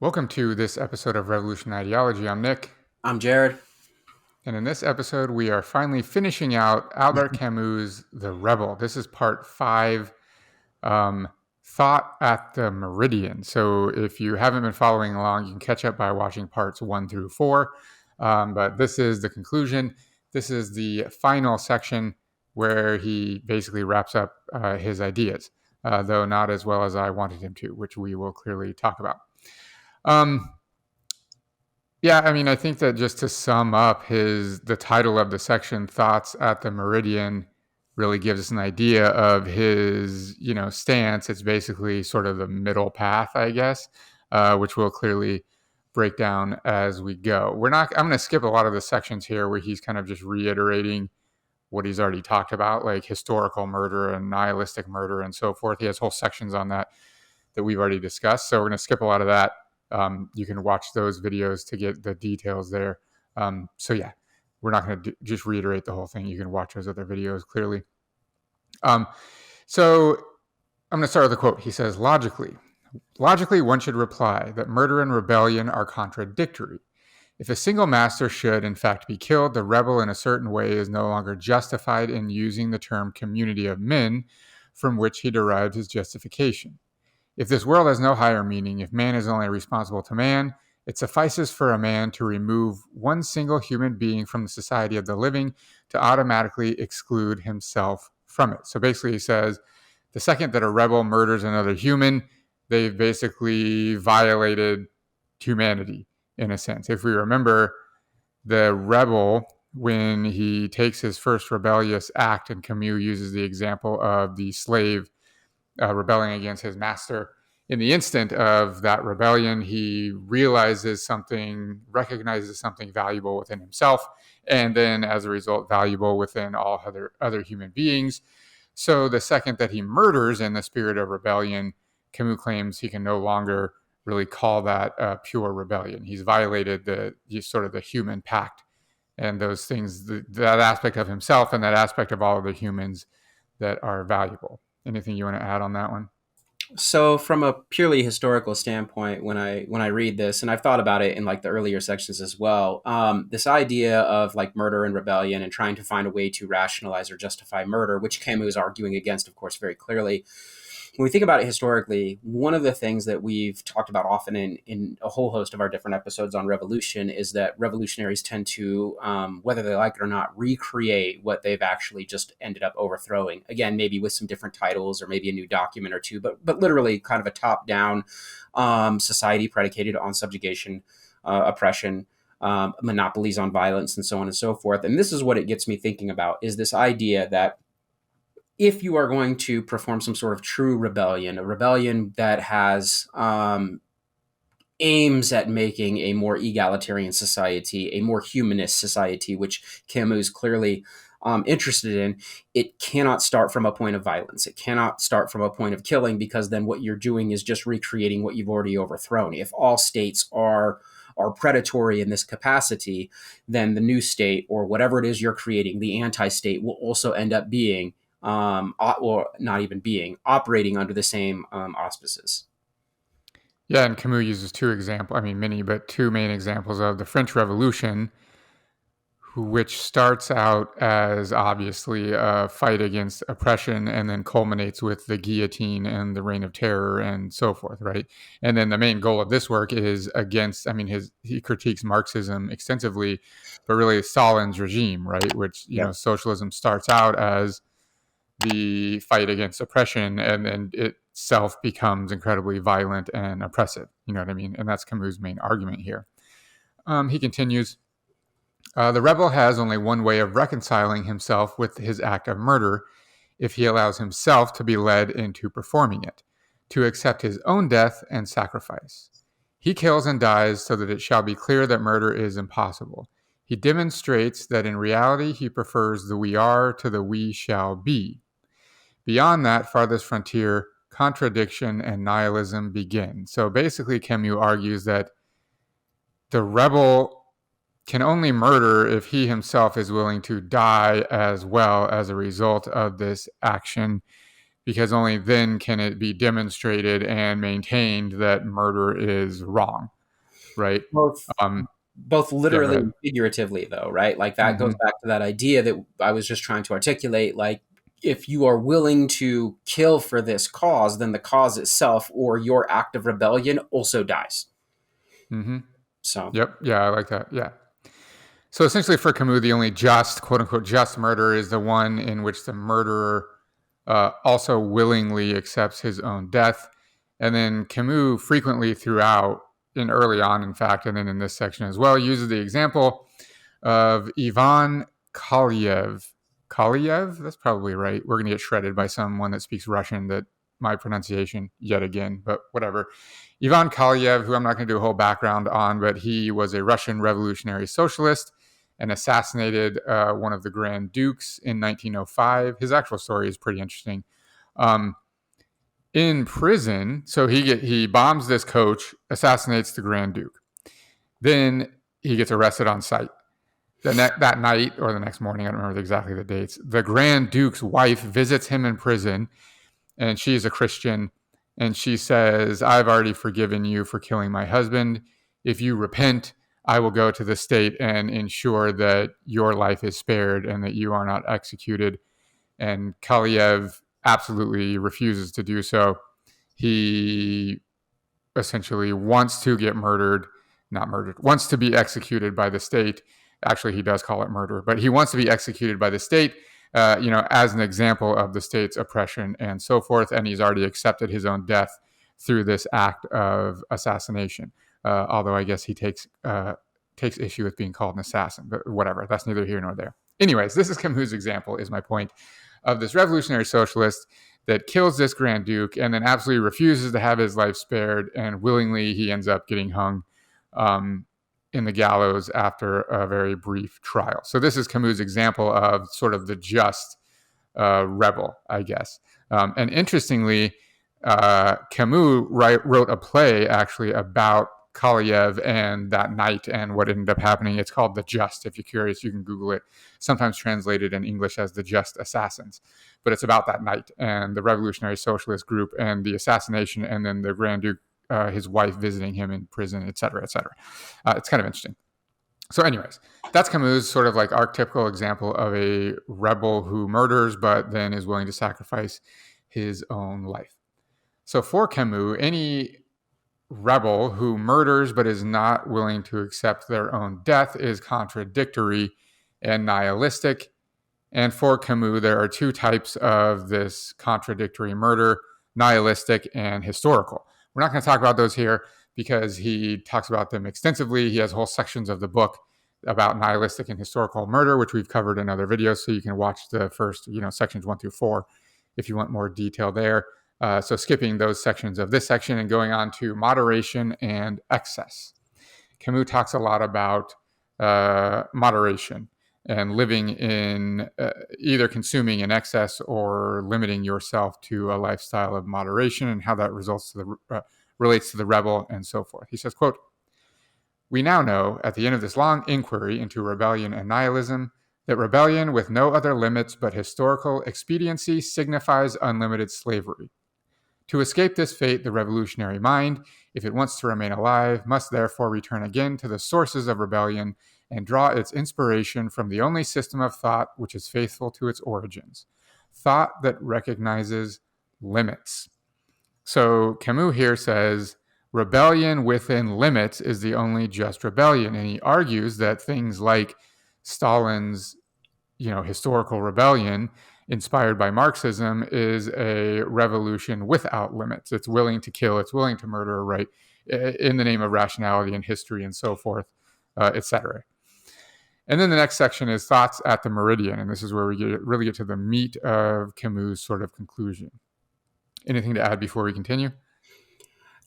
Welcome to this episode of Revolution Ideology. I'm Nick, I'm Jared. and in this episode, we are finally finishing out Albert Camus' The Rebel. This is part 5, Thought at the Meridian. So if you haven't been following along, you can catch up by watching parts 1 through 4. But this is the conclusion. This is the final section where he basically wraps up his ideas, though not as well as I wanted him to, which we will clearly talk about. Yeah, I mean, I think that just to sum up the title of the section, Thoughts at the Meridian, really gives us an idea of his, stance. It's basically sort of the middle path, I guess, which we'll clearly break down as we go. I'm going to skip a lot of the sections here where he's kind of just reiterating what he's already talked about, like historical murder and nihilistic murder and so forth. He has whole sections on that we've already discussed. So we're going to skip a lot of that. You can watch those videos to get the details there. So yeah, we're not going to just reiterate the whole thing. You can watch those other videos clearly. So I'm going to start with a quote. He says, logically, one should reply that murder and rebellion are contradictory. If a single master should, in fact, be killed, the rebel in a certain way is no longer justified in using the term community of men from which he derived his justification. If this world has no higher meaning, if man is only responsible to man, it suffices for a man to remove one single human being from the society of the living to automatically exclude himself from it. So basically he says, the second that a rebel murders another human, they've basically violated humanity in a sense. If we remember, the rebel, when he takes his first rebellious act, and Camus uses the example of the slave rebelling against his master. In the instant of that rebellion, he recognizes something valuable within himself, and then as a result, valuable within all other human beings. So the second that he murders in the spirit of rebellion, Camus claims he can no longer really call that pure rebellion. He's violated the human pact and those things, that aspect of himself and that aspect of all of the humans that are valuable. Anything you want to add on that one? So from a purely historical standpoint, when I read this, and I've thought about it in like the earlier sections as well, this idea of like murder and rebellion and trying to find a way to rationalize or justify murder, which Camus is arguing against, of course, very clearly. When we think about it historically, one of the things that we've talked about often in a whole host of our different episodes on revolution is that revolutionaries tend to, whether they like it or not, recreate what they've actually just ended up overthrowing. Again, maybe with some different titles or maybe a new document or two, but literally kind of a top-down society predicated on subjugation, oppression, monopolies on violence, and so on and so forth. And this is what it gets me thinking about, is this idea that if you are going to perform some sort of true rebellion, a rebellion that has aims at making a more egalitarian society, a more humanist society, which Camus is clearly interested in, it cannot start from a point of violence. It cannot start from a point of killing, because then what you're doing is just recreating what you've already overthrown. If all states are predatory in this capacity, then the new state, or whatever it is you're creating, the anti-state, will also end up being or not even being, operating under the same auspices. Yeah, and Camus uses two main examples of the French Revolution, which starts out as obviously a fight against oppression and then culminates with the guillotine and the Reign of Terror and so forth, right? And then the main goal of this work is he critiques Marxism extensively, but really Stalin's regime, right? Which, socialism starts out as the fight against oppression, and then itself becomes incredibly violent and oppressive. You know what I mean? And that's Camus' main argument here. He continues, the rebel has only one way of reconciling himself with his act of murder, if he allows himself to be led into performing it, to accept his own death and sacrifice. He kills and dies so that it shall be clear that murder is impossible. He demonstrates that in reality he prefers the we are to the we shall be. Beyond that farthest frontier, contradiction and nihilism begin. So basically, Camus argues that the rebel can only murder if he himself is willing to die as well as a result of this action, because only then can it be demonstrated and maintained that murder is wrong, right? Both, both Yeah, go literally ahead. and figuratively, though, right? Like that goes Mm-hmm. back to that idea that I was just trying to articulate. Like, if you are willing to kill for this cause, then the cause itself or your act of rebellion also dies. Mm-hmm. So, Yep. Yeah, I like that. Yeah. So essentially, for Camus, the only just, quote unquote, just murder is the one in which the murderer also willingly accepts his own death. And then Camus frequently throughout, and early on, in fact, and then in this section as well, uses the example of Ivan Kalyayev. Kalyayev? That's probably right. We're going to get shredded by someone that speaks Russian that my pronunciation yet again, but whatever. Ivan Kalyayev, who I'm not going to do a whole background on, but he was a Russian revolutionary socialist and assassinated one of the Grand Dukes in 1905. His actual story is pretty interesting. In prison, so he bombs this coach, assassinates the Grand Duke. Then he gets arrested on sight. That night or the next morning, I don't remember exactly the dates, the Grand Duke's wife visits him in prison, and she is a Christian, and she says, I've already forgiven you for killing my husband. If you repent, I will go to the state and ensure that your life is spared and that you are not executed. And Kalyayev absolutely refuses to do so. He essentially wants to get wants to be executed by the state. Actually, he does call it murder, but he wants to be executed by the state, as an example of the state's oppression and so forth. And he's already accepted his own death through this act of assassination. Although I guess he takes issue with being called an assassin, but whatever. That's neither here nor there. Anyways, this is Camus' example, is my point, of this revolutionary socialist that kills this Grand Duke and then absolutely refuses to have his life spared, and willingly he ends up getting hung in the gallows after a very brief trial. So this is Camus' example of sort of the just rebel, I guess. And interestingly, Camus wrote a play actually about Kalyayev and that night and what ended up happening. It's called The Just. If you're curious, you can Google it. Sometimes translated in English as The Just Assassins. But it's about that night and the Revolutionary Socialist group and the assassination, and then the Grand Duke, his wife visiting him in prison, et cetera, et cetera. It's kind of interesting. So anyways, that's Camus' sort of like archetypical example of a rebel who murders but then is willing to sacrifice his own life. So for Camus, any rebel who murders but is not willing to accept their own death is contradictory and nihilistic. And for Camus, there are two types of this contradictory murder: nihilistic and historical. We're not going to talk about those here because he talks about them extensively. He has whole sections of the book about nihilistic and historical murder, which we've covered in other videos. So you can watch the first, sections 1 through 4 if you want more detail there. So skipping those sections of this section and going on to moderation and excess. Camus talks a lot about moderation and living in either consuming in excess or limiting yourself to a lifestyle of moderation, and how that relates to the rebel and so forth. He says, quote, "We now know, at the end of this long inquiry into rebellion and nihilism, that rebellion with no other limits but historical expediency signifies unlimited slavery. To escape this fate, the revolutionary mind, if it wants to remain alive, must therefore return again to the sources of rebellion and draw its inspiration from the only system of thought which is faithful to its origins, thought that recognizes limits." So Camus here says rebellion within limits is the only just rebellion, and he argues that things like Stalin's, historical rebellion inspired by Marxism is a revolution without limits. It's willing to kill, it's willing to murder, right, in the name of rationality and history and so forth, etc. And then the next section is thoughts at the Meridian, and this is where we really get to the meat of Camus' sort of conclusion. Anything to add before we continue?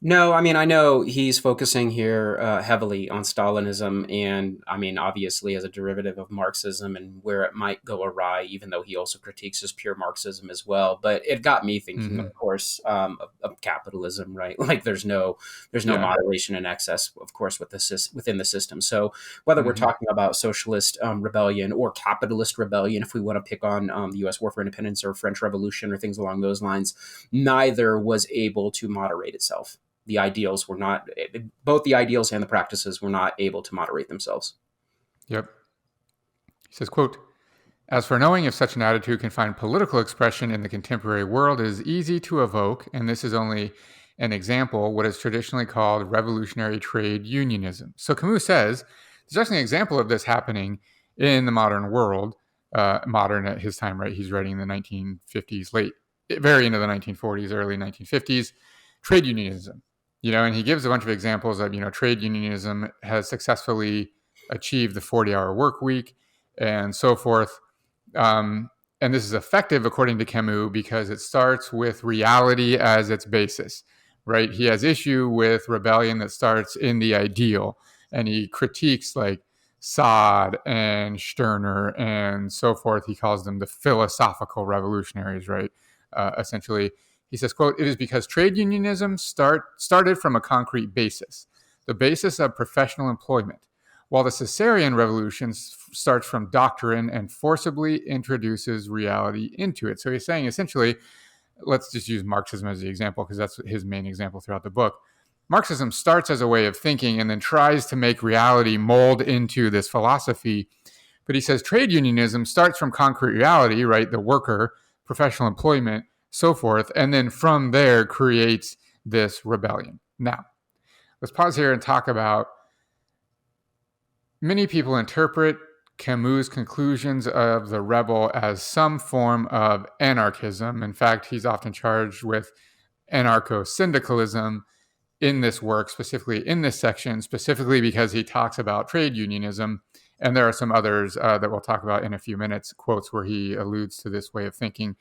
No, I mean, I know he's focusing here heavily on Stalinism, and I mean, obviously, as a derivative of Marxism and where it might go awry, even though he also critiques as pure Marxism as well. But it got me thinking, of Hmm. course, of capitalism, right? Like, there's no Yeah. moderation and excess, of course, within the system. So whether we're Hmm. talking about socialist rebellion or capitalist rebellion, if we want to pick on the U.S. War for Independence or French Revolution or things along those lines, neither was able to moderate itself. The ideals were not, both the ideals and the practices were not able to moderate themselves. Yep. He says, quote, as for knowing if such an attitude can find political expression in the contemporary world is easy to evoke, and this is only an example, what is traditionally called revolutionary trade unionism. So Camus says there's actually an example of this happening in the modern world, modern at his time, right? He's writing in the 1950s, very into the 1940s, early 1950s, trade unionism. And he gives a bunch of examples of, trade unionism has successfully achieved the 40-hour work week and so forth. And this is effective, according to Camus, because it starts with reality as its basis, right? He has issue with rebellion that starts in the ideal, and he critiques like Sade and Stirner and so forth. He calls them the philosophical revolutionaries, right? Essentially, he says, quote, it is because trade unionism started from a concrete basis, the basis of professional employment, while the Caesarean Revolution starts from doctrine and forcibly introduces reality into it. So he's saying essentially, let's just use Marxism as the example because that's his main example throughout the book. Marxism starts as a way of thinking and then tries to make reality mold into this philosophy. But he says trade unionism starts from concrete reality, right? The worker, professional employment, so forth. And then from there creates this rebellion. Now, let's pause here and talk about many people interpret Camus' conclusions of The Rebel as some form of anarchism. In fact, he's often charged with anarcho-syndicalism in this work, specifically in this section, specifically because he talks about trade unionism. And there are some others that we'll talk about in a few minutes, quotes where he alludes to this way of thinking.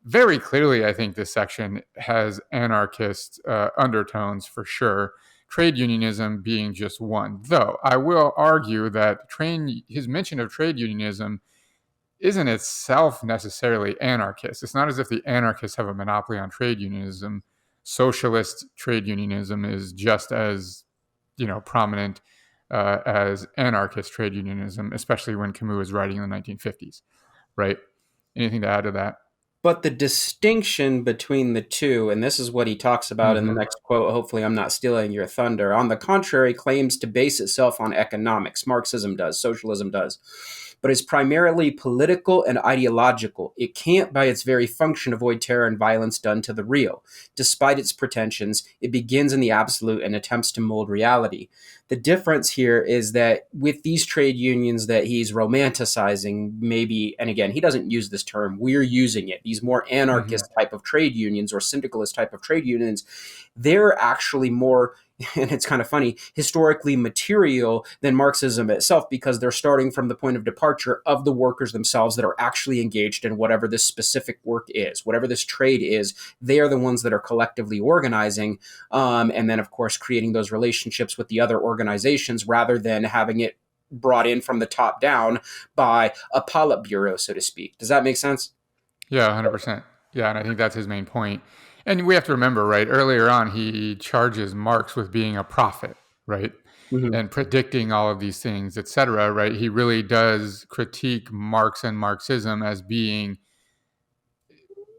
Very clearly, I think this section has anarchist undertones for sure, trade unionism being just one. Though I will argue that his mention of trade unionism isn't itself necessarily anarchist. It's not as if the anarchists have a monopoly on trade unionism. Socialist trade unionism is just as prominent as anarchist trade unionism, especially when Camus was writing in the 1950s. Right? Anything to add to that? But the distinction between the two, and this is what he talks about in the Mm-hmm. next quote, hopefully I'm not stealing your thunder, on the contrary, claims to base itself on economics. Marxism does, socialism does, but is primarily political and ideological. It can't, by its very function, avoid terror and violence done to the real. Despite its pretensions, it begins in the absolute and attempts to mold reality. The difference here is that with these trade unions that he's romanticizing, maybe, and again, he doesn't use this term, we're using it, these more Mm-hmm. anarchist type of trade unions or syndicalist type of trade unions, they're actually more, and it's kind of funny, historically material than Marxism itself, because they're starting from the point of departure of the workers themselves that are actually engaged in whatever this specific work is, whatever this trade is. They are the ones that are collectively organizing, and then, of course, creating those relationships with the other organizations rather than having it brought in from the top down by a Politburo, so to speak. Does that make sense? Yeah, 100%. Yeah, and I think that's his main point. And we have to remember, right, earlier on, he charges Marx with being a prophet, right? Mm-hmm. And predicting all of these things, et cetera, right? He really does critique Marx and Marxism as being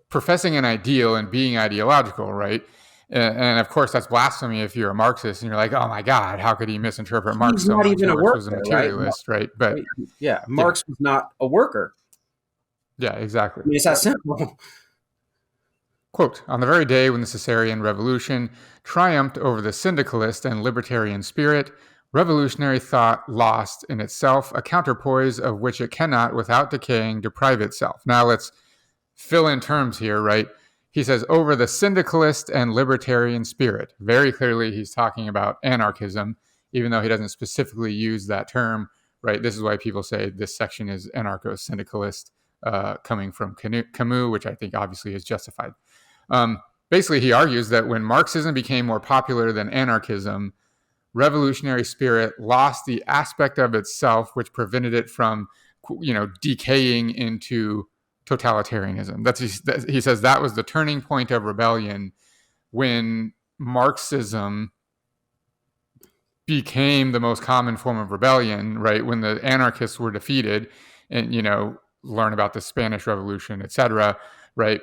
professing an ideal and being ideological, right? And of course, that's blasphemy if you're a Marxist and you're like, oh my God, how could he misinterpret Marx He's so not much? even a Marx was a worker, right? materialist, right? But Yeah, yeah, Marx was not a worker. yeah, exactly. I mean, it's that simple. Quote, on the very day when the Caesarean Revolution triumphed over the syndicalist and libertarian spirit, revolutionary thought lost in itself a counterpoise of which it cannot, without decaying, deprive itself. Now let's fill in terms here, right? He says, over the syndicalist and libertarian spirit. Very clearly, he's talking about anarchism, even though he doesn't specifically use that term, right? This is why people say this section is anarcho syndicalist, coming from Camus, which I think obviously is justified. Um, basically he argues that when Marxism became more popular than anarchism, revolutionary spirit lost the aspect of itself which prevented it from, decaying into totalitarianism. He says that was the turning point of rebellion, when Marxism became the most common form of rebellion, right? When the anarchists were defeated, and learn about the Spanish Revolution, etc., right?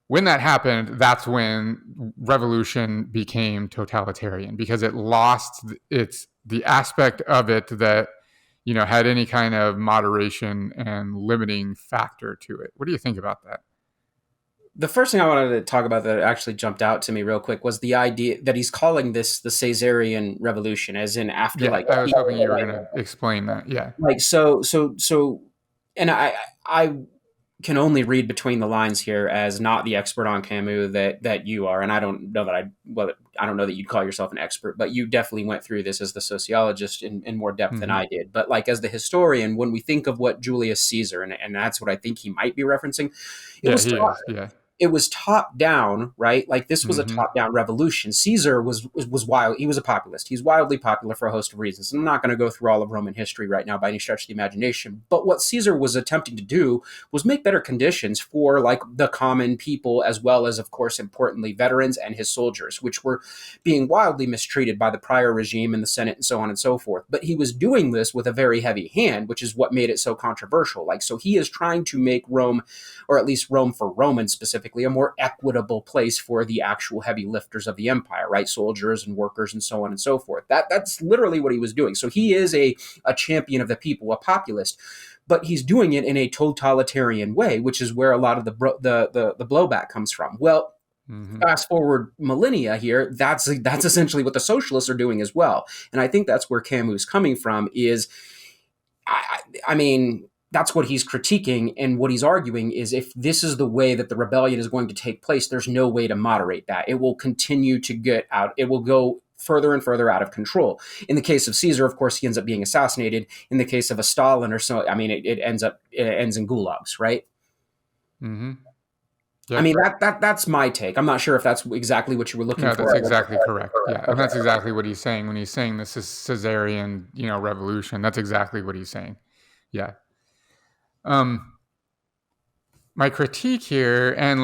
When that happened, that's when revolution became totalitarian, because it lost the aspect of it that had any kind of moderation and limiting factor to it. What do you think about that? The first thing I wanted to talk about that actually jumped out to me real quick was the idea that he's calling this the Caesarean Revolution, as in after I was hoping you were going to explain that. Yeah. And I can only read between the lines here as not the expert on Camus that you are, and I don't know that you'd call yourself an expert, but you definitely went through this as the sociologist in more depth than I did. But as the historian, when we think of what Julius Caesar, and that's what I think he might be referencing, it was top down, right? This was a top down revolution. Caesar was wild. He was a populist. He's wildly popular for a host of reasons. I'm not going to go through all of Roman history right now by any stretch of the imagination. But what Caesar was attempting to do was make better conditions for the common people, as well as, of course, importantly, veterans and his soldiers, which were being wildly mistreated by the prior regime and the Senate and so on and so forth. But he was doing this with a very heavy hand, which is what made it so controversial. So he is trying to make Rome, or at least Rome for Romans specifically, a more equitable place for the actual heavy lifters of the empire, right? Soldiers and workers and so on and so forth. That's literally what he was doing. So he is a champion of the people, a populist, but he's doing it in a totalitarian way, which is where a lot of the blowback comes from. Well, fast forward millennia here, that's essentially what the socialists are doing as well. And I think that's where Camus is coming from is, I mean, that's what he's critiquing, and what he's arguing is if this is the way that the rebellion is going to take place, there's no way to moderate that. It will continue to get out. It will go further and further out of control. In the case of Caesar, of course, he ends up being assassinated. In the case of a Stalin or so, I mean, it ends in gulags, right? Mm-hmm. Yep. I mean, that's my take. I'm not sure if that's exactly what you were looking for. No, that's exactly correct. Yeah, okay. And that's exactly what he's saying when he's saying this is Caesarean, revolution. That's exactly what he's saying. Yeah. My critique here, and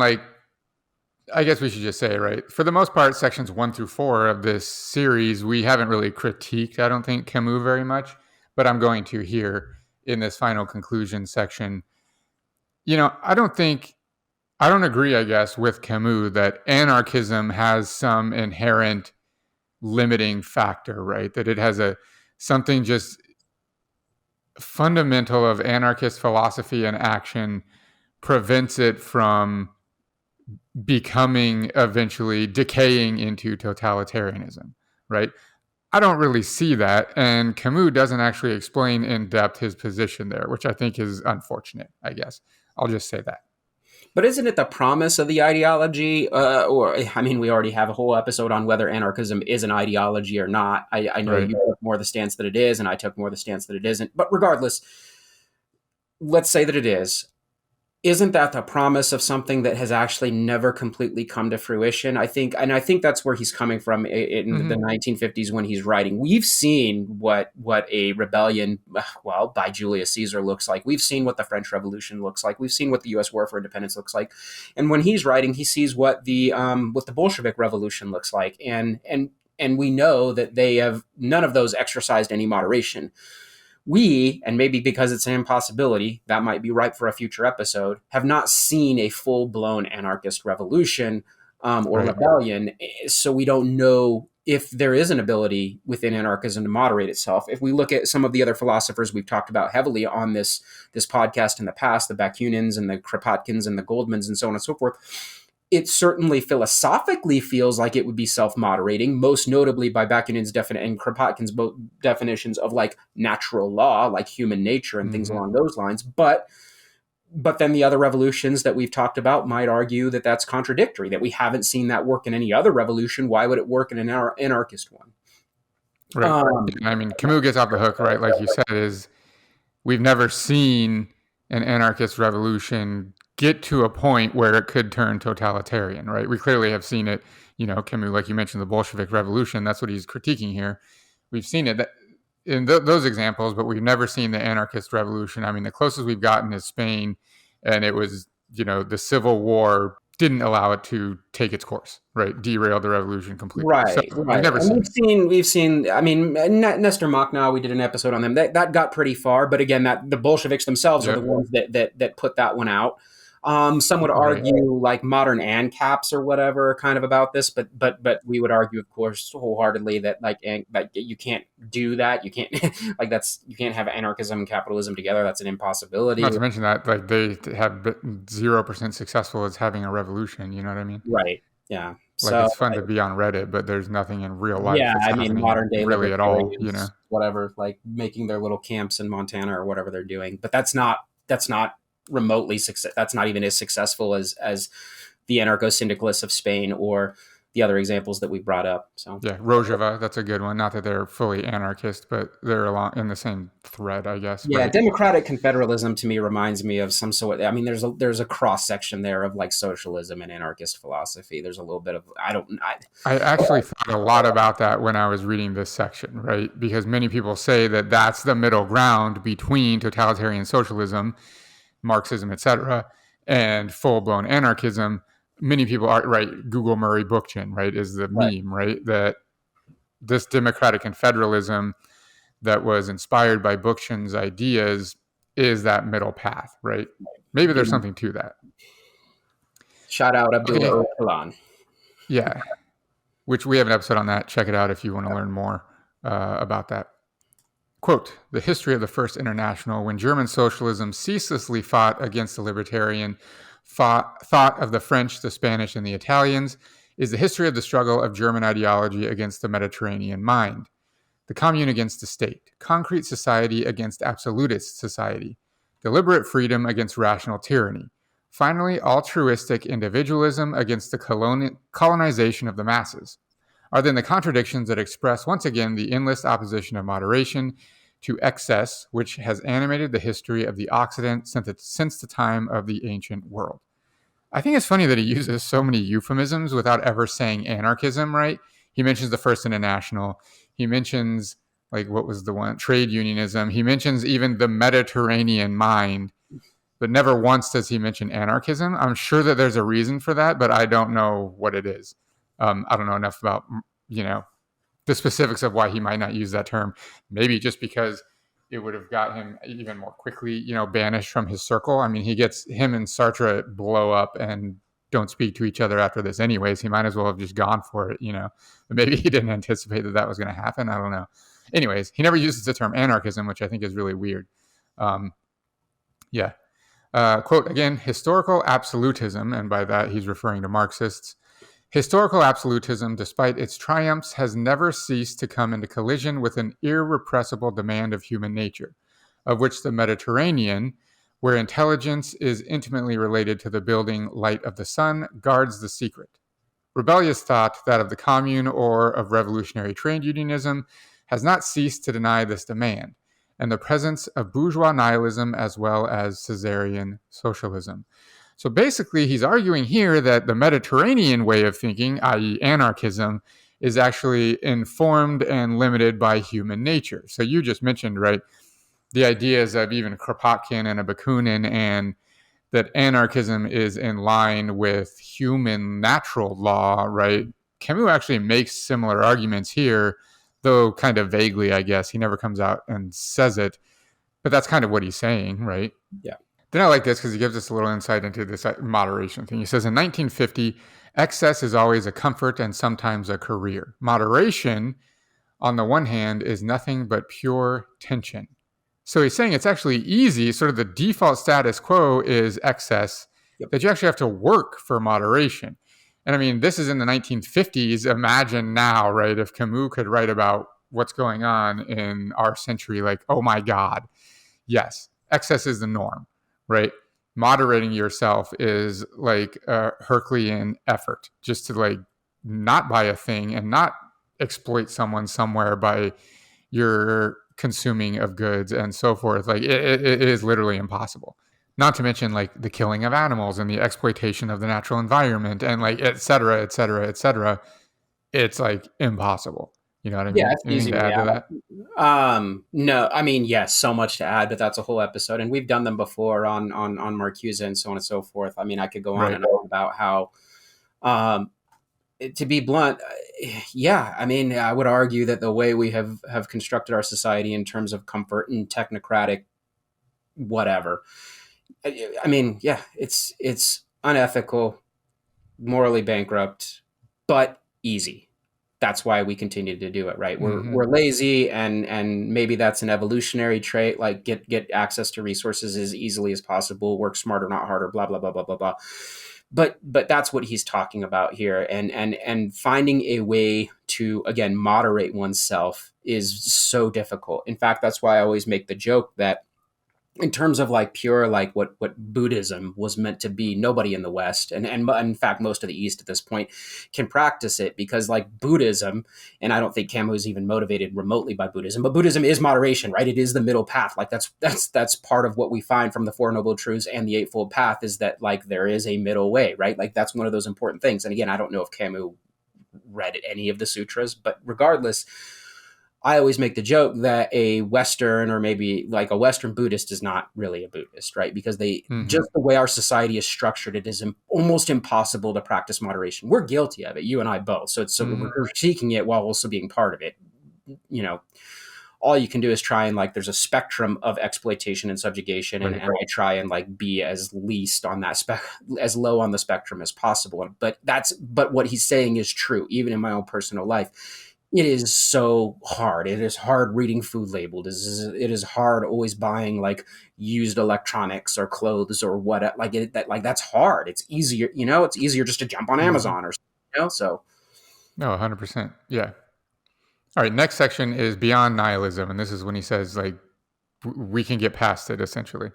I guess we should just say, right, for the most part, sections 1 through 4 of this series, we haven't really critiqued, I don't think, Camus very much, but I'm going to here in this final conclusion section. I don't agree, I guess, with Camus that anarchism has some inherent limiting factor, right? That it has something just fundamental of anarchist philosophy and action prevents it from eventually decaying into totalitarianism, right? I don't really see that, and Camus doesn't actually explain in depth his position there, which I think is unfortunate, I guess. I'll just say that. But isn't it the promise of the ideology? We already have a whole episode on whether anarchism is an ideology or not. I know you took more the stance that it is, and I took more the stance that it isn't. But regardless, let's say that it is. Isn't that the promise of something that has actually never completely come to fruition? I think that's where he's coming from in the 1950s when he's writing. We've seen what a rebellion, by Julius Caesar looks like. We've seen what the French Revolution looks like. We've seen what the U.S. War for Independence looks like. And when he's writing, he sees what the Bolshevik Revolution looks like. And we know that none of those exercised any moderation. We, and maybe because it's an impossibility, that might be ripe for a future episode, have not seen a full-blown anarchist revolution or rebellion. So we don't know if there is an ability within anarchism to moderate itself. If we look at some of the other philosophers we've talked about heavily on this podcast in the past, the Bakunins and the Kropotkins and the Goldmans and so on and so forth, it certainly philosophically feels like it would be self-moderating, most notably by Bakunin's and Kropotkin's definitions of natural law, like human nature and things along those lines. But then the other revolutions that we've talked about might argue that that's contradictory, that we haven't seen that work in any other revolution. Why would it work in an anarchist one? Right. Camus gets off the hook, right? Like you said, is we've never seen an anarchist revolution get to a point where it could turn totalitarian, right? We clearly have seen it, Camus, like you mentioned, the Bolshevik Revolution, that's what he's critiquing here. We've seen it in those examples, but we've never seen the anarchist revolution. I mean, the closest we've gotten is Spain, and it was, the Civil War didn't allow it to take its course, right? Derailed the revolution completely. Right, so right. We've seen. I mean, Nestor Makhno. We did an episode on them. That got pretty far, but again, that the Bolsheviks themselves are the ones that put that one out. Some would argue like modern ANCAPs or whatever kind of about this, but we would argue, of course, wholeheartedly that you can't do that. You can't you can't have anarchism and capitalism together. That's an impossibility. Not to mention that they have 0% successful as having a revolution. You know what I mean? Right. Yeah. It's fun to be on Reddit, but there's nothing in real life. Yeah, I mean, modern day really at all. Whatever, like making their little camps in Montana or whatever they're doing, but that's not remotely success. That's not even as successful as the anarcho-syndicalists of Spain or the other examples that we brought up. So yeah, Rojava, that's a good one. Not that they're fully anarchist, but they're along in the same thread, I guess. Yeah, right? Democratic confederalism to me reminds me of some sort. I mean, there's a cross section there of like socialism and anarchist philosophy. There's a little bit of I actually thought a lot about that when I was reading this section, right? Because many people say that that's the middle ground between totalitarian socialism, Marxism, etc., and full-blown anarchism. Many people are right. Google Murray Bookchin, right, is the meme, right? That this democratic confederalism that was inspired by Bookchin's ideas is that middle path, right? Maybe there's something to that. Shout out Abdullah Öcalan. Yeah, which we have an episode on that. Check it out if you want to learn more about that. Quote, the history of the First International, when German socialism ceaselessly fought against the libertarian thought of the French, the Spanish, and the Italians, is the history of the struggle of German ideology against the Mediterranean mind. The commune against the state, concrete society against absolutist society, deliberate freedom against rational tyranny, finally altruistic individualism against the colonization of the masses, are then the contradictions that express once again the endless opposition of moderation to excess, which has animated the history of the Occident since the time of the ancient world. I think it's funny that he uses so many euphemisms without ever saying anarchism, right? He mentions the First International. He mentions, what was the one? Trade unionism. He mentions even the Mediterranean mind, but never once does he mention anarchism. I'm sure that there's a reason for that, but I don't know what it is. I don't know enough about, the specifics of why he might not use that term. Maybe just because it would have got him even more quickly, banished from his circle. I mean, him and Sartre blow up and don't speak to each other after this anyways. He might as well have just gone for it, But maybe he didn't anticipate that was going to happen. I don't know. Anyways, he never uses the term anarchism, which I think is really weird. Quote, again, historical absolutism, and by that he's referring to Marxists. Historical absolutism, despite its triumphs, has never ceased to come into collision with an irrepressible demand of human nature, of which the Mediterranean, where intelligence is intimately related to the building light of the sun, guards the secret. Rebellious thought, that of the commune or of revolutionary trade unionism, has not ceased to deny this demand, and the presence of bourgeois nihilism as well as Caesarean socialism. So basically, he's arguing here that the Mediterranean way of thinking, i.e. anarchism, is actually informed and limited by human nature. So you just mentioned, right, the ideas of even Kropotkin and a Bakunin, and that anarchism is in line with human natural law, right? Camus actually makes similar arguments here, though kind of vaguely, I guess. He never comes out and says it, but that's kind of what he's saying, right? Yeah. Then I like this because he gives us a little insight into this moderation thing. He says, in 1950, excess is always a comfort and sometimes a career. Moderation, on the one hand, is nothing but pure tension. So he's saying it's actually easy, sort of the default status quo is excess, that you actually have to work for moderation. And I mean, this is in the 1950s. Imagine now, right, if Camus could write about what's going on in our century, like, oh my God, yes, excess is the norm. Right, moderating yourself is like a Herculean effort, just to not buy a thing and not exploit someone somewhere by your consuming of goods and so forth. It is literally impossible. Not to mention like the killing of animals and the exploitation of the natural environment and like et cetera, et cetera, et cetera. It's like impossible. You know what I Yeah, mean? it's an Anything easy to way add to out. that? No, I mean, yes, so much to add, but that's a whole episode, and we've done them before on Marcuse and so on and so forth. I mean, I could go on Right. and on about how, um, to be blunt, yeah, I mean, I would argue that the way we have constructed our society in terms of comfort and technocratic whatever, I mean, yeah, it's unethical, morally bankrupt, but easy. That's why we continue to do it, right? We're lazy, and maybe that's an evolutionary trait, like get access to resources as easily as possible, work smarter, not harder, blah blah blah blah blah blah. But that's what he's talking about here, and finding a way to, again, moderate oneself is so difficult. In fact, that's why I always make the joke that in terms of like pure, like what Buddhism was meant to be, nobody in the West, and in fact most of the East at this point, can practice it, because like Buddhism, and I don't think Camus is even motivated remotely by Buddhism, but Buddhism is moderation, right? It is the middle path. Like that's part of what we find from the Four Noble Truths and the Eightfold Path, is that like there is a middle way, right? Like that's one of those important things. And again, I don't know if Camus read any of the sutras, but regardless, I always make the joke that a Western, or maybe like a Western Buddhist, is not really a Buddhist, right? Because they, just the way our society is structured, it is almost impossible to practice moderation. We're guilty of it, you and I both. So we're critiquing it while also being part of it. You know, all you can do is try and like, there's a spectrum of exploitation and subjugation, and I try and like be as least on that as low on the spectrum as possible. But what he's saying is true, even in my own personal life. It is so hard. It is hard reading food labeled. It is hard always buying like used electronics or clothes or what, like that's hard. It's easier, it's easier just to jump on Amazon or something, so. No, 100%. Yeah. All right. Next section is beyond nihilism. And this is when he says like, we can get past it essentially.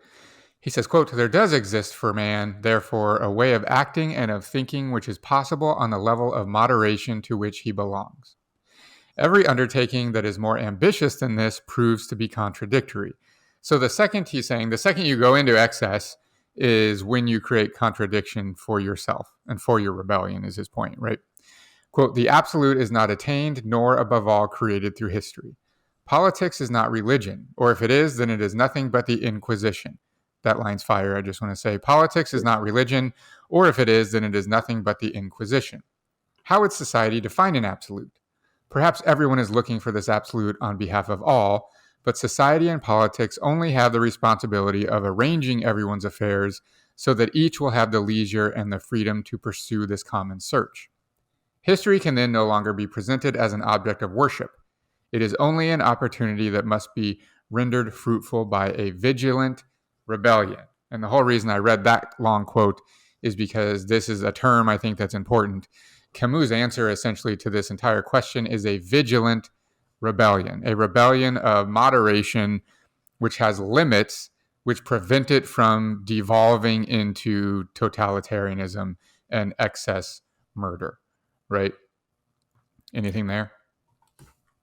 He says, quote, "There does exist for man, therefore, a way of acting and of thinking which is possible on the level of moderation to which he belongs. Every undertaking that is more ambitious than this proves to be contradictory." So the second you go into excess is when you create contradiction for yourself and for your rebellion, is his point, right? Quote, "The absolute is not attained, nor above all created through history. Politics is not religion, or if it is, then it is nothing but the Inquisition." That line's fire. I just want to say, politics is not religion, or if it is, then it is nothing but the Inquisition. How would society define an absolute? Perhaps everyone is looking for this absolute on behalf of all, but society and politics only have the responsibility of arranging everyone's affairs so that each will have the leisure and the freedom to pursue this common search. History can then no longer be presented as an object of worship. It is only an opportunity that must be rendered fruitful by a vigilant rebellion. And the whole reason I read that long quote is because this is a term I think that's important. Camus' answer essentially to this entire question is a vigilant rebellion, a rebellion of moderation which has limits which prevent it from devolving into totalitarianism and excess murder, right? Anything there?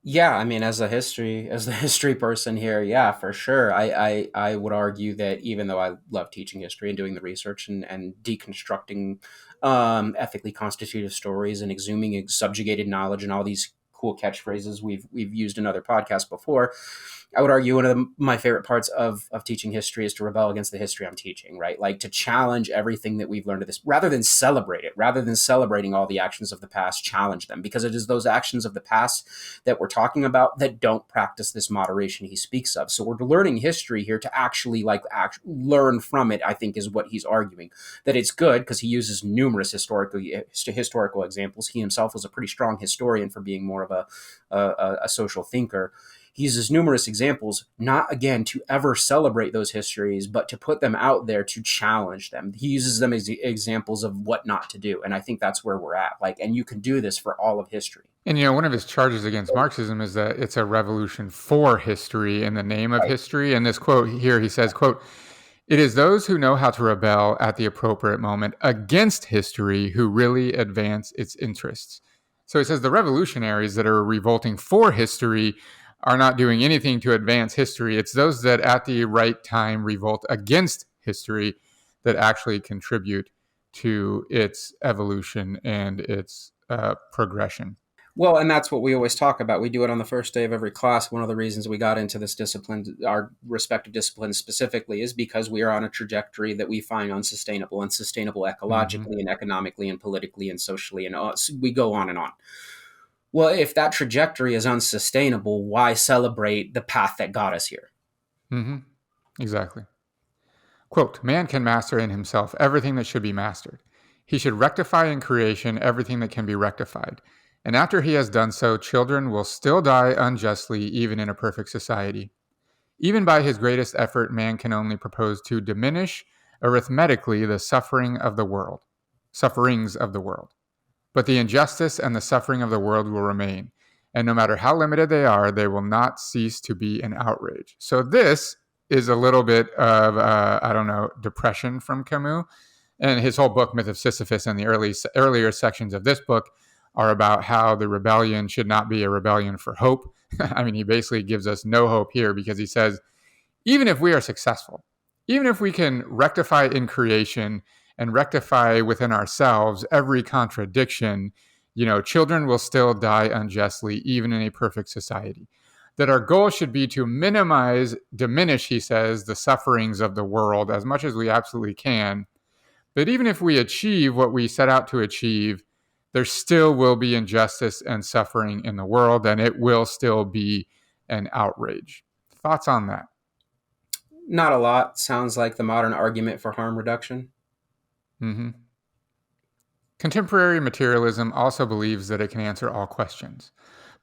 Yeah, I mean, as the history person here, yeah, for sure. I would argue that even though I love teaching history and doing the research and deconstructing ethically constitutive stories and exhuming subjugated knowledge and all these cool catchphrases we've used in other podcasts before, I would argue one of my favorite parts of teaching history is to rebel against the history I'm teaching, right? Like to challenge everything that we've learned of this, rather than celebrate it, rather than celebrating all the actions of the past, challenge them, because it is those actions of the past that we're talking about that don't practice this moderation he speaks of. So we're learning history here to actually learn from it, I think is what he's arguing. That it's good because he uses numerous historical examples. He himself was a pretty strong historian for being more of a social thinker. He uses numerous examples, not again to ever celebrate those histories, but to put them out there to challenge them. He uses them as examples of what not to do. And I think that's where we're at. And you can do this for all of history. And, one of his charges against Marxism is that it's a revolution for history in the name of history. And this quote here, he says, quote, "It is those who know how to rebel at the appropriate moment against history who really advance its interests." So he says the revolutionaries that are revolting for history are not doing anything to advance history. It's those that at the right time revolt against history that actually contribute to its evolution and its progression. Well, and that's what we always talk about. We do it on the first day of every class. One of the reasons we got into this discipline, our respective disciplines specifically, is because we are on a trajectory that we find unsustainable ecologically and economically and politically and socially, and we go on and on. Well, if that trajectory is unsustainable, why celebrate the path that got us here? Exactly. Quote, man can master in himself everything that should be mastered. He should rectify in creation everything that can be rectified. And after he has done so, children will still die unjustly, even in a perfect society. Even by his greatest effort, man can only propose to diminish arithmetically the sufferings of the world. But the injustice and the suffering of the world will remain, and no matter how limited they are, they will not cease to be an outrage. So this is a little bit of, depression from Camus. And his whole book, Myth of Sisyphus, and the earlier sections of this book are about how the rebellion should not be a rebellion for hope. I mean, he basically gives us no hope here because he says, even if we are successful, even if we can rectify in creation and rectify within ourselves every contradiction, children will still die unjustly, even in a perfect society. That our goal should be to diminish, he says, the sufferings of the world as much as we absolutely can. But even if we achieve what we set out to achieve, there still will be injustice and suffering in the world, and it will still be an outrage. Thoughts on that? Not a lot. Sounds like the modern argument for harm reduction. Contemporary materialism also believes that it can answer all questions.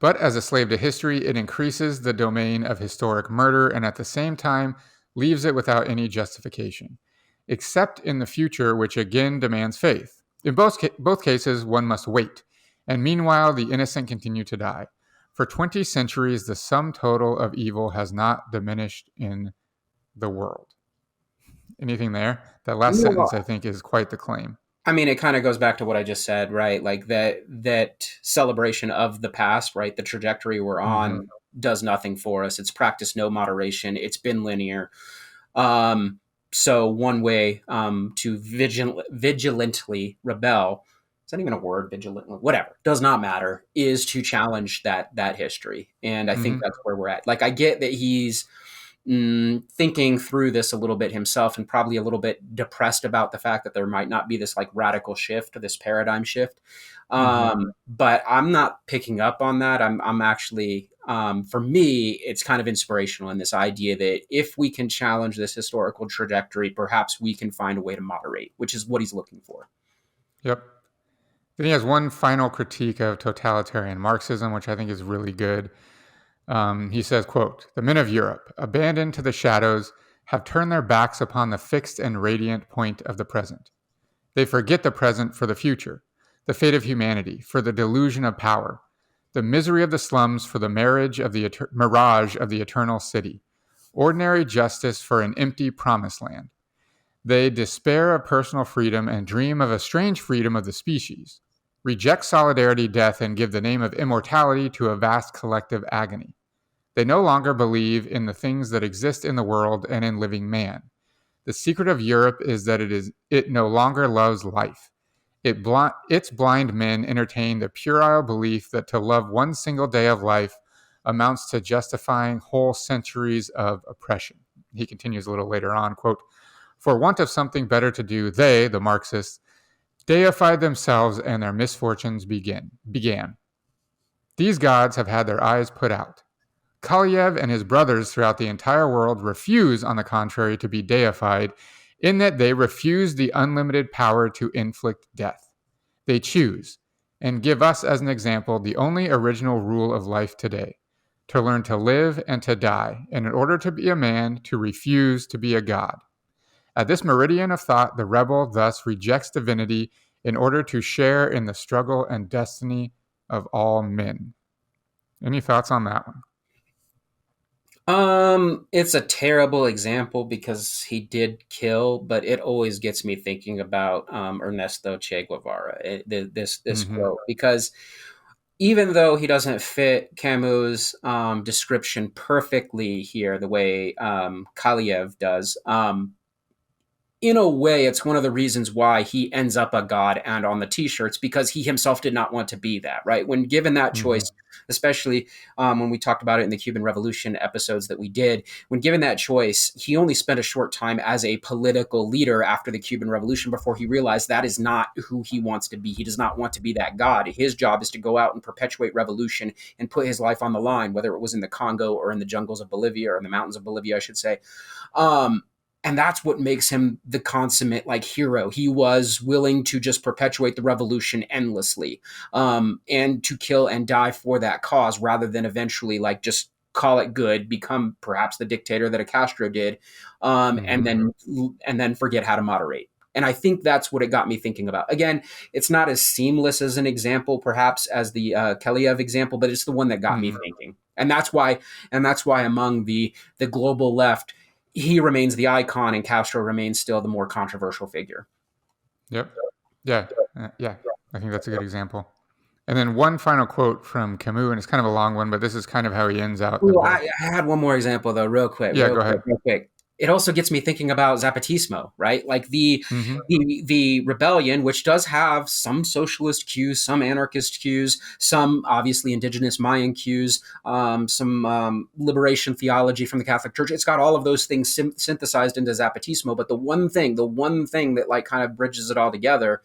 But as a slave to history, it increases the domain of historic murder and at the same time leaves it without any justification, except in the future, which again demands faith. In both cases, one must wait, and meanwhile the innocent continue to die. For 20 centuries, the sum total of evil has not diminished in the world. Anything there? That last sentence, I think, is quite the claim. I mean, it kind of goes back to what I just said, right? Like that celebration of the past, right? The trajectory we're on does nothing for us. It's practiced no moderation. It's been linear. So one way to vigilantly rebel, is that even a word? Vigilantly, whatever, does not matter, is to challenge that history. And I think that's where we're at. Like, I get that he's thinking through this a little bit himself and probably a little bit depressed about the fact that there might not be this like radical shift, this paradigm shift. But I'm not picking up on that. I'm actually, for me, it's kind of inspirational in this idea that if we can challenge this historical trajectory, perhaps we can find a way to moderate, which is what he's looking for. Yep. Then he has one final critique of totalitarian Marxism, which I think is really good. He says, quote, "The men of Europe, abandoned to the shadows, have turned their backs upon the fixed and radiant point of the present. They forget the present for the future, the fate of humanity for the delusion of power, the misery of the slums for the mirage of the eternal city, ordinary justice for an empty promised land. They despair of personal freedom and dream of a strange freedom of the species, reject solidarity, death, and give the name of immortality to a vast collective agony. They no longer believe in the things that exist in the world and in living man. The secret of Europe is that it no longer loves life. Its blind men entertain the puerile belief that to love one single day of life amounts to justifying whole centuries of oppression." He continues a little later on, quote, "For want of something better to do, they, the Marxists, deified themselves and their misfortunes began. These gods have had their eyes put out. Kalyayev and his brothers throughout the entire world refuse, on the contrary, to be deified, in that they refuse the unlimited power to inflict death. They choose, and give us as an example, the only original rule of life today, to learn to live and to die, and in order to be a man, to refuse to be a god. At this meridian of thought, the rebel thus rejects divinity in order to share in the struggle and destiny of all men." Any thoughts on that one? It's a terrible example because he did kill, but it always gets me thinking about Ernesto Che Guevara. This quote, because even though he doesn't fit Camus' description perfectly here, the way Kalyayev does, in a way, it's one of the reasons why he ends up a god and on the t-shirts, because he himself did not want to be that, right? When given that Mm-hmm. choice, especially when we talked about it in the Cuban Revolution episodes that we did, when given that choice, he only spent a short time as a political leader after the Cuban Revolution before he realized that is not who he wants to be. He does not want to be that god. His job is to go out and perpetuate revolution and put his life on the line, whether it was in the Congo or in the jungles of Bolivia, or in the mountains of Bolivia, I should say. Um, and that's what makes him the consummate like hero. He was willing to just perpetuate the revolution endlessly, and to kill and die for that cause, rather than eventually like just call it good, become perhaps the dictator that a Castro did, Mm-hmm. and then forget how to moderate. And I think that's what it got me thinking about. Again, it's not as seamless as an example, perhaps, as the Kalyayev example, but it's the one that got me Mm-hmm. thinking. And that's why among the global left, he remains the icon, and Castro remains still the more controversial figure. Yep. Yeah. Yeah. I think that's a good example. And then one final quote from Camus, and it's kind of a long one, but this is kind of how he ends out the Ooh, book. I had one more example though, Yeah, go ahead. real quick. It also gets me thinking about Zapatismo, right? Like Mm-hmm. the rebellion, which does have some socialist cues, some anarchist cues, some obviously indigenous Mayan cues, some liberation theology from the Catholic Church. It's got all of those things synthesized into Zapatismo. But the one thing that like kind of bridges it all together,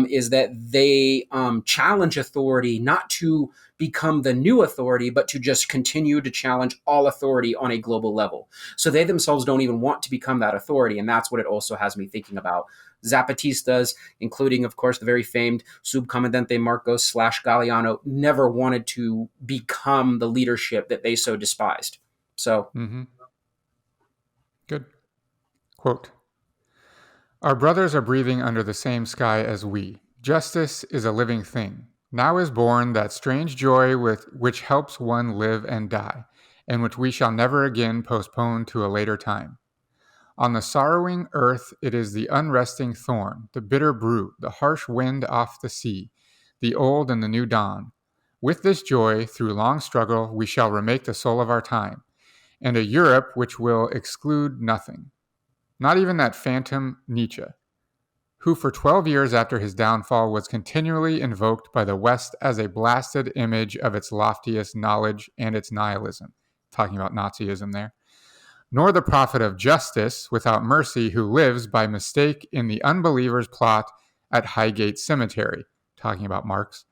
is that they challenge authority not to become the new authority, but to just continue to challenge all authority on a global level. So they themselves don't even want to become that authority. And that's what it also has me thinking about. Zapatistas, including, of course, the very famed Subcomandante Marcos / Galeano, never wanted to become the leadership that they so despised. So, Mm-hmm. Good. Quote: Our brothers are breathing under the same sky as we. Justice is a living thing. Now is born that strange joy with which helps one live and die, and which we shall never again postpone to a later time. On the sorrowing earth it is the unresting thorn, the bitter brew, the harsh wind off the sea, the old and the new dawn. With this joy, through long struggle, we shall remake the soul of our time, and a Europe which will exclude nothing, not even that phantom Nietzsche, who for 12 years after his downfall was continually invoked by the West as a blasted image of its loftiest knowledge and its nihilism. Talking about Nazism there. Nor the prophet of justice without mercy who lives by mistake in the unbeliever's plot at Highgate Cemetery. Talking about Marx.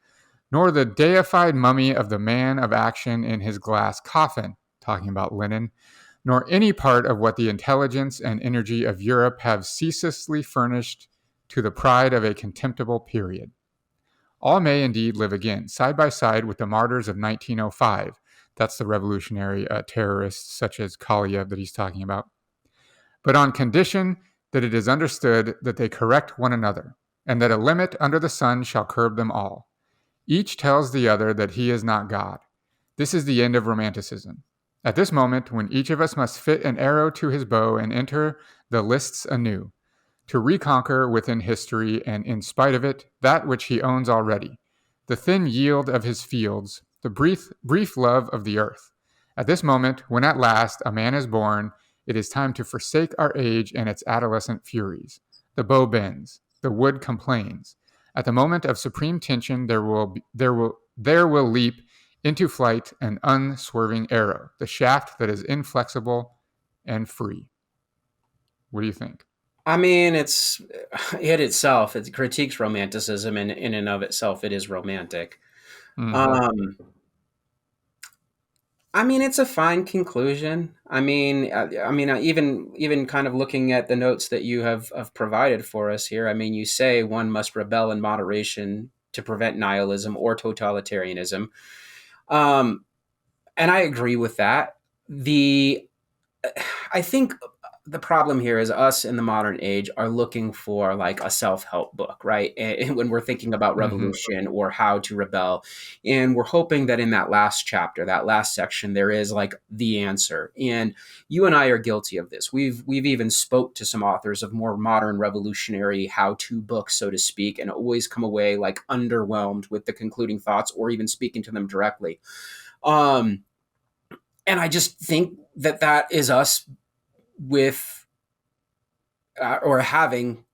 Nor the deified mummy of the man of action in his glass coffin. Talking about Lenin. Nor any part of what the intelligence and energy of Europe have ceaselessly furnished to the pride of a contemptible period. All may indeed live again, side by side with the martyrs of 1905. That's the revolutionary terrorists such as Kalyayev that he's talking about. But on condition that it is understood that they correct one another, and that a limit under the sun shall curb them all. Each tells the other that he is not God. This is the end of Romanticism. At this moment, when each of us must fit an arrow to his bow and enter the lists anew, to reconquer within history and in spite of it that which he owns already, the thin yield of his fields, the brief love of the earth. At this moment, when at last a man is born, it is time to forsake our age and its adolescent furies. The bow bends, the wood complains. At the moment of supreme tension, there will leap into flight an unswerving arrow, the shaft that is inflexible and free. What do you think? I mean, it itself, it critiques romanticism, and in and of itself, it is romantic. Mm-hmm. Um, I mean, it's a fine conclusion. Even kind of looking at the notes that you have provided for us here. I mean, you say one must rebel in moderation to prevent nihilism or totalitarianism, um, and I agree with that. The I think the problem here is us in the modern age are looking for like a self-help book, right? And when we're thinking about Mm-hmm. revolution or how to rebel, and we're hoping that in that last chapter, that last section, there is like the answer. And you and I are guilty of this. We've even spoke to some authors of more modern revolutionary how-to books, so to speak, and always come away like underwhelmed with the concluding thoughts or even speaking to them directly. Um, and I just think that that is us with or having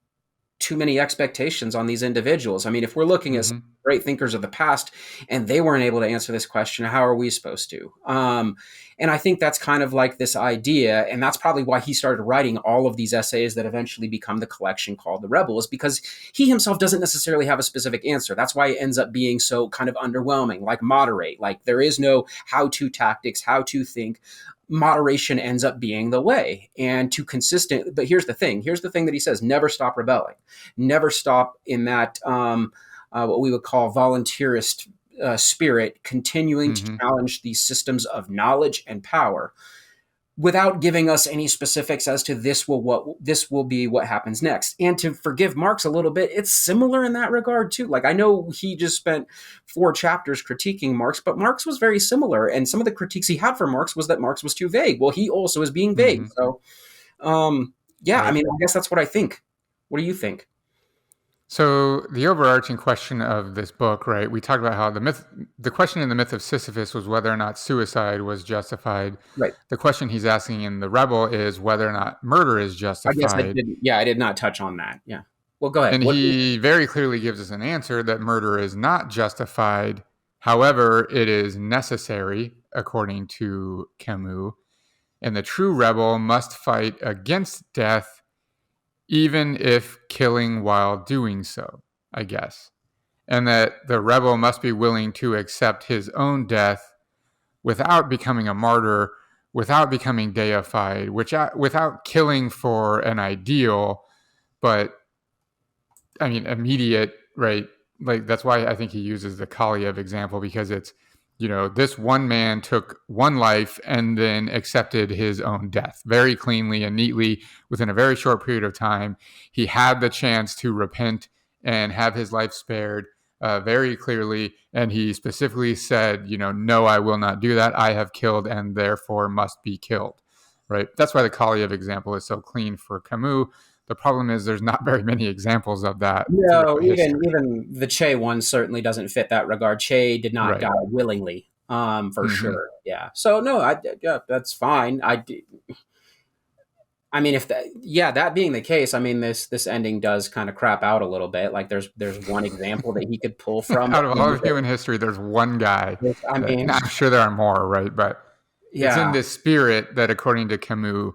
too many expectations on these individuals. I mean, if we're looking at some Mm-hmm. great thinkers of the past and they weren't able to answer this question, how are we supposed to? And I think that's kind of like this idea, and that's probably why he started writing all of these essays that eventually become the collection called The Rebel, is because he himself doesn't necessarily have a specific answer. That's why it ends up being so kind of underwhelming, like moderate. Like there is no how-to tactics, how to think. Moderation ends up being the way, and to consistent. But here's the thing that he says: never stop rebelling, never stop in that what we would call volunteerist spirit, continuing to Mm-hmm. challenge these systems of knowledge and power without giving us any specifics as to this will be what happens next. And to forgive Marx a little bit, it's similar in that regard too. Like I know he just spent 4 chapters critiquing Marx, but Marx was very similar, and some of the critiques he had for Marx was that Marx was too vague. Well, he also is being vague. Mm-hmm. So yeah, I Right. mean, I guess that's what I think. What do you think? So the overarching question of this book, right? We talked about how the question in the myth of Sisyphus was whether or not suicide was justified. Right. The question he's asking in the Rebel is whether or not murder is I guess I justified. didn't. Yeah, I did not touch on that. Yeah. Well, go ahead. And What? he very clearly gives us an answer that murder is not justified. However, it is necessary, according to Camus. And the true rebel must fight against death, even if killing while doing so, I guess. And that the rebel must be willing to accept his own death without becoming a martyr, without becoming deified, without killing for an ideal, but I mean, immediate, right? Like that's why I think he uses the Kalyayev example, because it's, this one man took one life and then accepted his own death very cleanly and neatly within a very short period of time. He had the chance to repent and have his life spared very clearly. And he specifically said, no, I will not do that. I have killed and therefore must be killed. Right. That's why the Kalyayev example is so clean for Camus. The problem is there's not very many examples of that No, throughout even history. even the Che one certainly doesn't fit that regard. Che did not Right. die willingly, for Mm-hmm. sure. Yeah. So no, yeah, that's fine. I mean, if that, yeah, that being the case, I mean, this ending does kind of crap out a little bit. Like there's one example that he could pull from. Out of all of human history, there's one guy I that, mean, now, I'm sure there are more, right? But it's in yeah. this spirit that, according to Camus,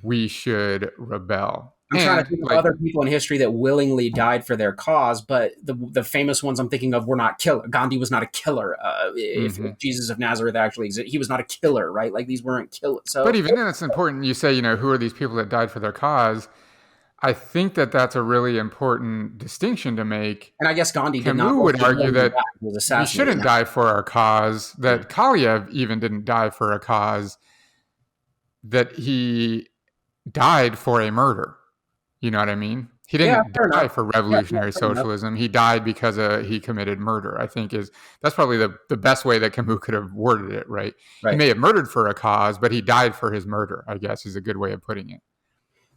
we should rebel. I'm trying to And think of like, other people in history that willingly died for their cause, but the famous ones I'm thinking of were not killer. Gandhi was not a killer. If mhm. Jesus of Nazareth actually existed, he was not a killer, right? Like these weren't killers. But So, even then, it's important. You say, who are these people that died for their cause? I think that that's a really important distinction to make. and I guess Gandhi did not Camus would also argue willingly that die. He was we assassinated. shouldn't die for our cause, Yeah. that Kalyayev even didn't die for a cause, that he died for a murder. You know what I mean? He Yeah, didn't fair die enough. for Yeah, yeah, revolutionary fair enough. socialism. He died because he committed murder. I think that's probably the best way that Camus could have worded it. Right? He Right. may have murdered for a cause, but he died for his murder, I guess, is a good way of putting it.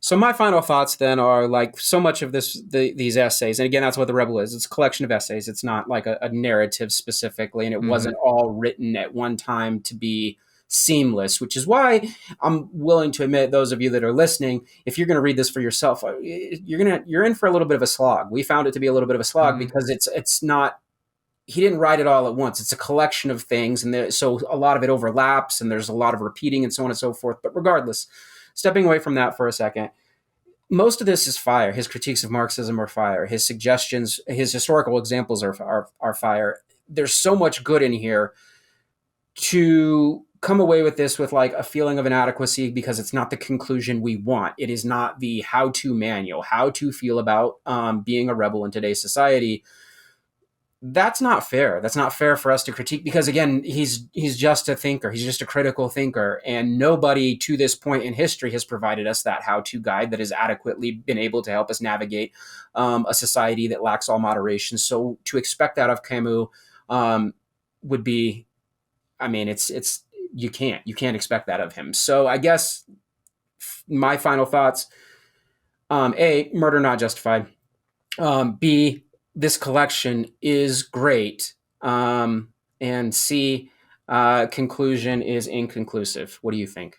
So my final thoughts then are like so much of these essays, and again, that's what the Rebel is. It's a collection of essays. It's not like a narrative specifically, and it Mm-hmm. wasn't all written at one time to be seamless, which is why I'm willing to admit, those of you that are listening, if you're going to read this for yourself, you're in for a little bit of a slog. We found it to be a little bit of a slog Mm-hmm. because it's not. He didn't write it all at once. It's a collection of things, and so a lot of it overlaps, and there's a lot of repeating, and so on and so forth. But regardless, stepping away from that for a second, most of this is fire. His critiques of Marxism are fire. His suggestions, his historical examples are fire. There's so much good in here. To come away with this with like a feeling of inadequacy because it's not the conclusion we want. It is not the how-to manual, how to feel about being a rebel in today's society. That's not fair. That's not fair for us to critique because again, he's just a thinker. He's just a critical thinker, and nobody to this point in history has provided us that how-to guide that has adequately been able to help us navigate a society that lacks all moderation. So to expect that of Camus would be, I mean, it's you can't expect that of him. So I guess my final thoughts: A, murder not justified. B, this collection is great. And C, conclusion is inconclusive. What do you think?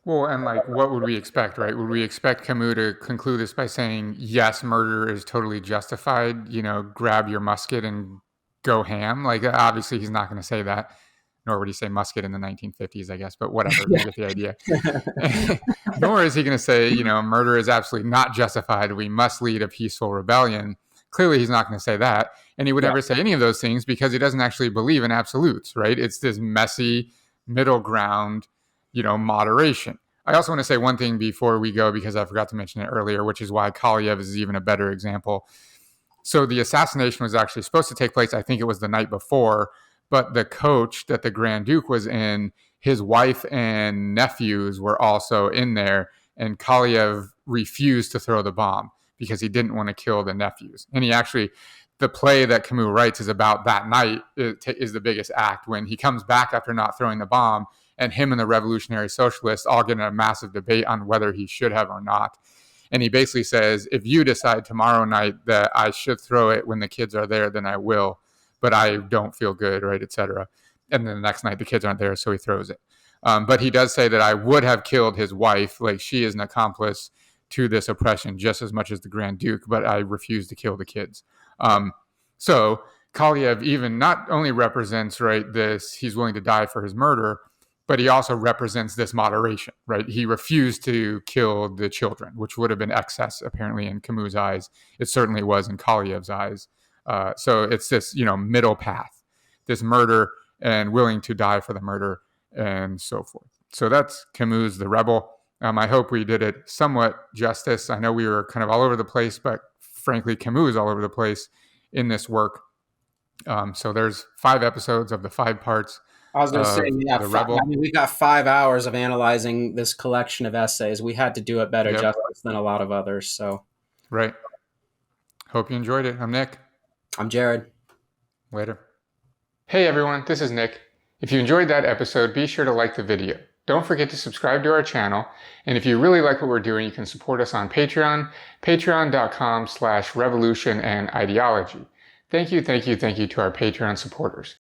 Well, and like, what would we expect, right? Would we expect Camus to conclude this by saying, yes, murder is totally justified, grab your musket and go ham? Like, obviously, he's not going to say that, nor would he say musket in the 1950s, I guess, but whatever, you get the idea. Nor is he going to say, murder is absolutely not justified. We must lead a peaceful rebellion. Clearly, he's not going to say that. And he would never say any of those things because he doesn't actually believe in absolutes, right? It's this messy middle ground, moderation. I also want to say one thing before we go, because I forgot to mention it earlier, which is why Kalyayev is even a better example. So the assassination was actually supposed to take place, I think it was the night before, but the coach that the Grand Duke was in, his wife and nephews were also in there, and Kalyayev refused to throw the bomb because he didn't want to kill the nephews. And the play that Camus writes is about that night is the biggest act, when he comes back after not throwing the bomb, and him and the revolutionary socialists all get in a massive debate on whether he should have or not. And he basically says, if you decide tomorrow night that I should throw it when the kids are there, then I will, but I don't feel good, right, etc. And then the next night the kids aren't there, so he throws it. But he does say that I would have killed his wife, like she is an accomplice to this oppression just as much as the Grand Duke, but I refuse to kill the kids. So Kalyayev even not only represents, right, this, he's willing to die for his murder, but he also represents this moderation, right? He refused to kill the children, which would have been excess, apparently, in Camus' eyes. It certainly was in Kalyayev's eyes. So it's this, middle path, this murder and willing to die for the murder and so forth. So that's Camus, the rebel. I hope we did it somewhat justice. I know we were kind of all over the place, but frankly, Camus is all over the place in this work. So there's 5 episodes of the 5 parts. I was going to say, we got 5 hours of analyzing this collection of essays. We had to do it better justice than a lot of others. So, right. Hope you enjoyed it. I'm Nick. I'm Jared. Later. Hey everyone, this is Nick. If you enjoyed that episode, be sure to like the video. Don't forget to subscribe to our channel. And if you really like what we're doing, you can support us on Patreon, patreon.com/revolution and ideology. Thank you to our Patreon supporters.